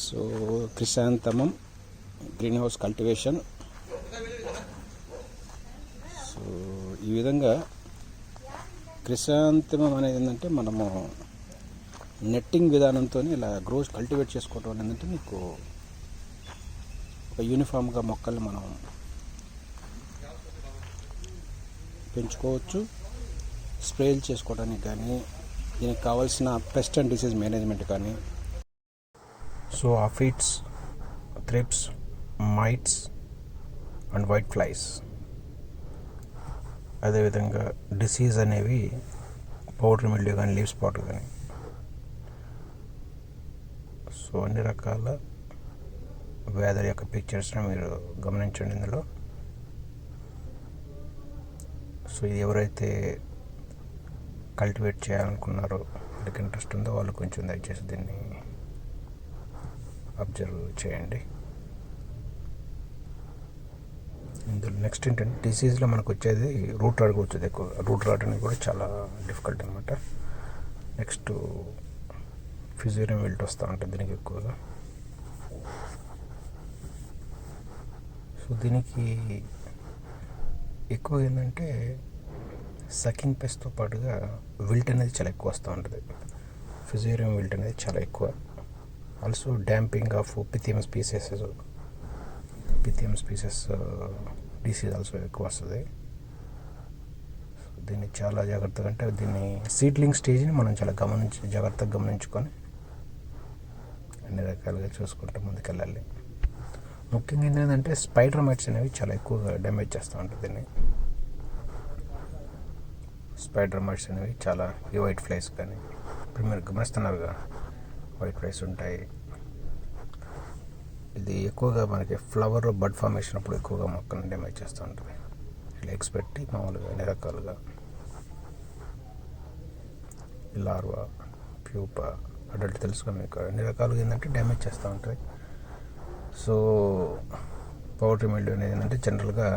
So chrysanthemum greenhouse cultivation. So ఈ విధంగా క్రిసాంతమం అనేది ఏంటంటే మనము నెట్టింగ్ విధానంతో ఇలా గ్రోస్ కల్టివేట్ చేసుకోవటం ఏంటంటే మీకు ఒక యూనిఫామ్గా మొక్కల్ని మనం పెంచుకోవచ్చు. స్ప్రేలు చేసుకోవడానికి కానీ దీనికి కావాల్సిన పెస్ట్ అండ్ డిసీజ్ మేనేజ్మెంట్ కానీ. So aphids, thrips, mites and white flies, అదేవిధంగా డిసీజ్ అనేవి పౌడర్ మిల్డ్యూ కానీ లీవ్ స్పాట్ కానీ. సో అన్ని రకాల వ్యాధుల యొక్క పిక్చర్స్ని మీరు గమనించండి ఇందులో. సో ఇది ఎవరైతే కల్టివేట్ చేయాలనుకున్నారో, వాళ్ళకి ఇంట్రెస్ట్ ఉందో వాళ్ళు కొంచెం దయచేసి దీన్ని అబ్జర్వ్ చేయండి. ఇందులో నెక్స్ట్ ఏంటంటే డిసీజ్లో మనకు వచ్చేది రూట్ రాట్ వచ్చేది ఎక్కువ. రూట్ రాట్ అనేది కూడా చాలా డిఫికల్ట్ అనమాట. నెక్స్ట్ ఫిజేరియం విల్ట్ వస్తూ ఉంటుంది దీనికి ఎక్కువగా. సో దీనికి ఎక్కువ ఏంటంటే సకింగ్ పెస్ట్తో పాటుగా విల్ట్ అనేది చాలా ఎక్కువ వస్తూ ఉంటుంది. ఫిజేరియం విల్ట్ అనేది చాలా ఎక్కువ. Also damping off pythium species disease also ఎక్కువ వస్తుంది. సో దీన్ని చాలా జాగ్రత్తగా, అంటే దీన్ని సీడ్లింగ్ స్టేజ్ని మనం చాలా జాగ్రత్తగా గమనించుకొని అన్ని రకాలుగా చూసుకుంటూ ముందుకెళ్ళాలి. ముఖ్యంగా ఏంటంటే స్పైడర్ మైట్స్ అనేవి చాలా ఎక్కువగా డ్యామేజ్ చేస్తూ ఉంటుంది దీన్ని. స్పైడర్ మైట్స్ అనేవి చాలా, ఈ వైట్ ఫ్లైస్ కానీ ఇప్పుడు మీరు గమనిస్తున్నారుగా వైట్ ఫ్లైస్ ఉంటాయి. ఇది ఎక్కువగా మనకి ఫ్లవర్ బడ్ ఫార్మేషన్ అప్పుడు ఎక్కువగా మొక్కను డ్యామేజ్ చేస్తూ ఉంటుంది. ఇలా ఎగ్స్ పెట్టి మామూలుగా అన్ని రకాలుగా లార్వా, ప్యూపా, అడల్ట్ తెలుసుకొని మీకు అన్ని రకాలుగా ఏంటంటే డ్యామేజ్ చేస్తూ ఉంటుంది. సో పౌడర్ మిల్డ్యూ అనేది ఏంటంటే జనరల్గా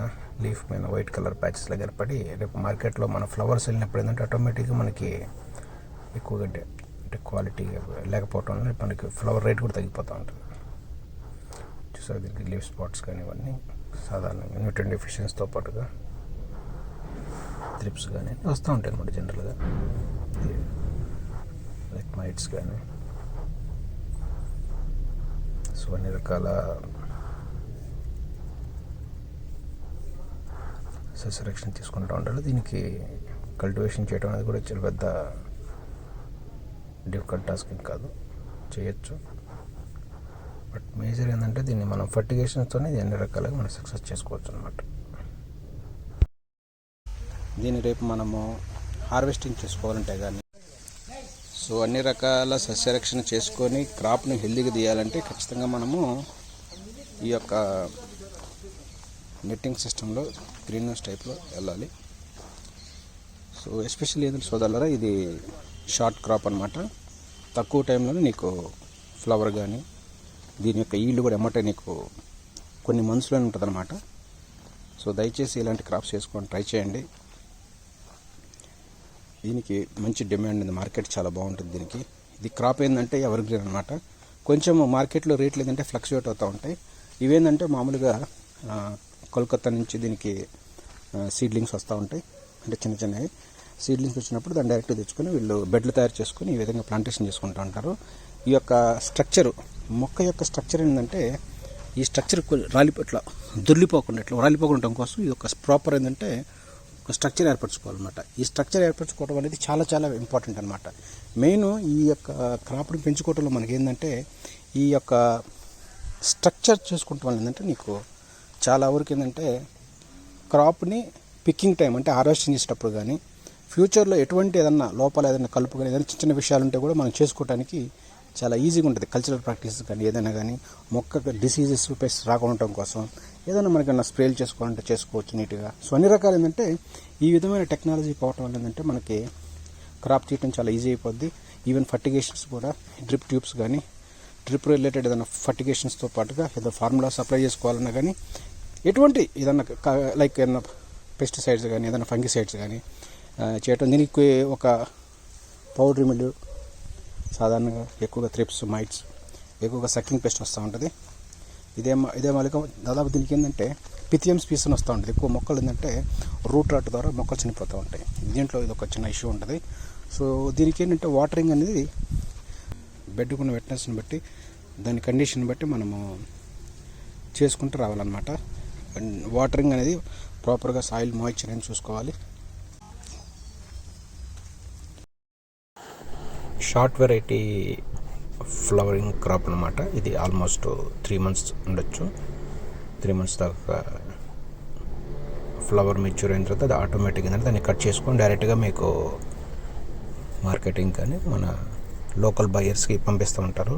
లీఫ్ మీద వైట్ కలర్ ప్యాచెస్లో ఏర్పడి రేపు మార్కెట్లో మన ఫ్లవర్స్ వెళ్ళినప్పుడు ఏంటంటే ఆటోమేటిక్గా మనకి ఎక్కువగా అంటే క్వాలిటీ లేకపోవటం వల్ల మనకి ఫ్లవర్ రేట్ కూడా తగ్గిపోతూ ఉంటుంది. చూసారు దీనికి లీవ్ స్పాట్స్ కానీ ఇవన్నీ సాధారణంగా న్యూట్రియం డెఫిషియన్సీతో పాటుగా థ్రిప్స్ కానీ వస్తూ ఉంటాయి అన్నమాట జనరల్గా. లైక్ మైట్స్ కానీ. సో అన్ని రకాల సస్యరక్షణ తీసుకుంటూ ఉండాలి. దీనికి కల్టివేషన్ చేయడం అనేది కూడా చాలా పెద్ద డిఫికల్ట్ టాస్క్ కాదు, చేయొచ్చు. బట్ మేజర్ ఏంటంటే దీన్ని మనం ఫర్టిగేషన్స్తోనే అన్ని రకాలుగా మనం సక్సెస్ చేసుకోవచ్చు అనమాట. దీన్ని రేపు మనము హార్వెస్టింగ్ చేసుకోవాలంటే కానీ, సో అన్ని రకాల సస్యరక్షణ చేసుకొని క్రాప్ని హెల్దీగా తీయాలంటే ఖచ్చితంగా మనము ఈ యొక్క నెట్టింగ్ సిస్టంలో గ్రీన్ హౌస్ టైప్లో వెళ్ళాలి. సో ఎస్పెషల్లీ ఏంటంటే సోదరులారా, ఇది షార్ట్ క్రాప్ అనమాట. తక్కువ టైంలోనే నీకు ఫ్లవర్ కానీ దీని యొక్క ఈల్డ్ కూడా ఎమ్మటే నీకు కొన్ని మంత్స్లోనే ఉంటుంది అనమాట. సో దయచేసి ఇలాంటి క్రాప్స్ వేసుకొని ట్రై చేయండి. దీనికి మంచి డిమాండ్ ఉంది, మార్కెట్ చాలా బాగుంటుంది దీనికి. ఇది క్రాప్ ఏంటంటే ఎవర్ గ్రీన్ అనమాట. కొంచెం మార్కెట్లో రేట్లు ఏంటంటే ఫ్లక్చువేట్ అవుతూ ఉంటాయి. ఇవేంటంటే మామూలుగా కోల్కతా నుంచి దీనికి సీడ్లింగ్స్ వస్తూ ఉంటాయి. అంటే చిన్న చిన్నవి సీడ్లింగ్స్ వచ్చినప్పుడు దాన్ని డైరెక్ట్గా తెచ్చుకొని వీళ్ళు బెడ్లు తయారు చేసుకొని ఈ విధంగా ప్లాంటేషన్ చేసుకుంటూ ఉంటారు. ఈ యొక్క స్ట్రక్చరు, మొక్క యొక్క స్ట్రక్చర్ ఏంటంటే ఈ స్ట్రక్చర్ ఇట్లా దొర్లిపోకుండా, ఇట్లా రాలిపోకుండా కోసం ఇది ఒక ప్రాపర్ ఏంటంటే ఒక స్ట్రక్చర్ ఏర్పరచుకోవాలన్నమాట. ఈ స్ట్రక్చర్ ఏర్పరచుకోవడం అనేది చాలా చాలా ఇంపార్టెంట్ అనమాట. మెయిన్ ఈ యొక్క క్రాప్ని పెంచుకోవడంలో మనకి ఏంటంటే ఈ యొక్క స్ట్రక్చర్ చూసుకుంటాం వల్ల ఏంటంటే నీకు చాలా వరకు ఏంటంటే క్రాప్ని పికింగ్ టైం అంటే హార్వెస్టింగ్ చేసేటప్పుడు కానీ ఫ్యూచర్లో ఎటువంటి ఏదన్నా లోపాలు ఏదైనా కలుపు కానీ ఏదైనా చిన్న చిన్న విషయాలు ఉంటే కూడా మనం చేసుకోవడానికి చాలా ఈజీగా ఉంటుంది. కల్చరల్ ప్రాక్టీసెస్ కానీ ఏదైనా కానీ మొక్కకు డిసీజెస్ పెస్ట్ రాకుండా ఉండటం కోసం ఏదైనా మనకన్నా స్ప్రేలు చేసుకోవాలంటే చేసుకోవచ్చు నీట్గా. సో అన్ని రకాలు ఏంటంటే ఈ విధమైన టెక్నాలజీ పోవటం వల్ల ఏంటంటే మనకి క్రాప్ తీయటం చాలా ఈజీ అయిపోద్ది. ఈవెన్ ఫర్టిగేషన్స్ కూడా డ్రిప్ ట్యూబ్స్ కానీ డ్రిప్ రిలేటెడ్ ఏదైనా ఫర్టిగేషన్స్తో పాటుగా ఏదైనా ఫార్ములాస్ అప్లై చేసుకోవాలన్నా కానీ ఎటువంటి ఏదన్నా లైక్ ఏదైనా పెస్టిసైడ్స్ కానీ ఏదైనా ఫంగిసైడ్స్ కానీ చేయటం. దీనికి ఒక పౌడర్ మిల్డ్యూ సాధారణంగా ఎక్కువగా థ్రిప్స్, మైట్స్ ఎక్కువగా సక్కింగ్ పెస్ట్ వస్తూ ఉంటుంది. ఇదే మళ్ళీ దాదాపు దీనికి ఏంటంటే పిథియం స్పీస్ అని వస్తూ ఉంటుంది. ఎక్కువ మొక్కలు ఏంటంటే రూట్ రాట్ ద్వారా మొక్కలు చనిపోతూ ఉంటాయి. దీంట్లో ఇది ఒక చిన్న ఇష్యూ ఉంటుంది. సో దీనికి ఏంటంటే వాటరింగ్ అనేది బెడ్కున్న వెట్నెస్ని బట్టి దాని కండిషన్ బట్టి మనము చేసుకుంటూ రావాలన్నమాట. వాటరింగ్ అనేది ప్రాపర్గా సాయిల్ మాయిశ్చర్ అని చూసుకోవాలి. షార్ట్ వెరైటీ ఫ్లవరింగ్ క్రాప్ అనమాట. ఇది ఆల్మోస్ట్ 3 months ఉండొచ్చు. 3 months దాకా ఫ్లవర్ మెచ్యూర్ అయిన తర్వాత అది ఆటోమేటిక్ ఏంటంటే దాన్ని కట్ చేసుకొని డైరెక్ట్గా మీకు మార్కెటింగ్ కానీ మన లోకల్ బయర్స్కి పంపిస్తూ ఉంటారు.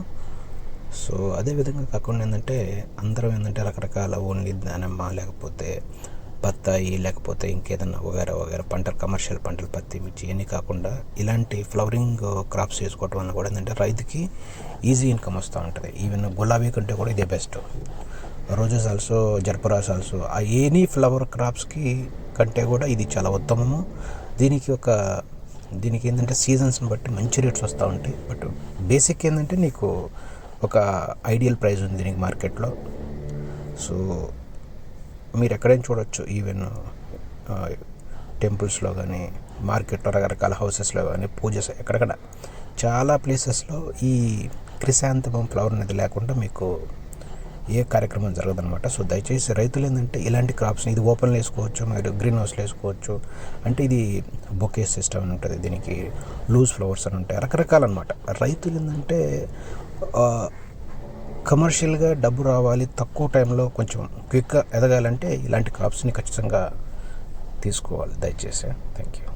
సో అదేవిధంగా కాకుండా ఏంటంటే అందరం ఏంటంటే రకరకాల ఓన్లీ దానిమ్మ లేకపోతే బత్తాయి లేకపోతే ఇంకేదన్నా వగేరా పంటలు, కమర్షియల్ పంటలు, పత్తి, మిర్చి ఇవన్నీ కాకుండా ఇలాంటి ఫ్లవరింగ్ క్రాప్స్ చేసుకోవటం వల్ల కూడా ఏంటంటే రైతుకి ఈజీ ఇన్కమ్ వస్తూ ఉంటుంది. ఈవెన్ గులాబీ కంటే కూడా ఇదే బెస్ట్. రోజెస్ ఆల్సో, జర్పరాస్ ఆల్సో, ఆ ఎనీ ఫ్లవర్ క్రాప్స్కి కంటే కూడా ఇది చాలా ఉత్తమము. దీనికి ఏంటంటే సీజన్స్ని బట్టి మంచి రేట్స్ వస్తూ ఉంటాయి. బట్ బేసిక్ ఏంటంటే నీకు ఒక ఐడియల్ ప్రైస్ ఉంది దీనికి మార్కెట్లో. సో మీరు ఎక్కడైనా చూడొచ్చు, ఈవెన్ టెంపుల్స్లో కానీ మార్కెట్లో రకరకాల హౌసెస్లో కానీ పూజెస్ ఎక్కడెక్కడ చాలా ప్లేసెస్లో ఈ క్రిసాంతమం ఫ్లవర్ అనేది లేకుండా మీకు ఏ కార్యక్రమం జరగదనమాట. సో దయచేసి రైతులు ఏంటంటే ఇలాంటి క్రాప్స్ని ఇది ఓపెన్లో వేసుకోవచ్చు, మీరు గ్రీన్ హౌస్లో వేసుకోవచ్చు. అంటే ఇది బొకే సిస్టమ్ అని ఉంటుంది, దీనికి లూజ్ ఫ్లవర్స్ అని ఉంటాయి, రకరకాలు అనమాట. రైతులు ఏంటంటే కమర్షియల్గా డబ్బు రావాలి, తక్కువ టైంలో కొంచెం క్విక్గా ఎదగాలంటే ఇలాంటి క్రాప్స్ని ఖచ్చితంగా తీసుకోవాలి దయచేసి. Thank you.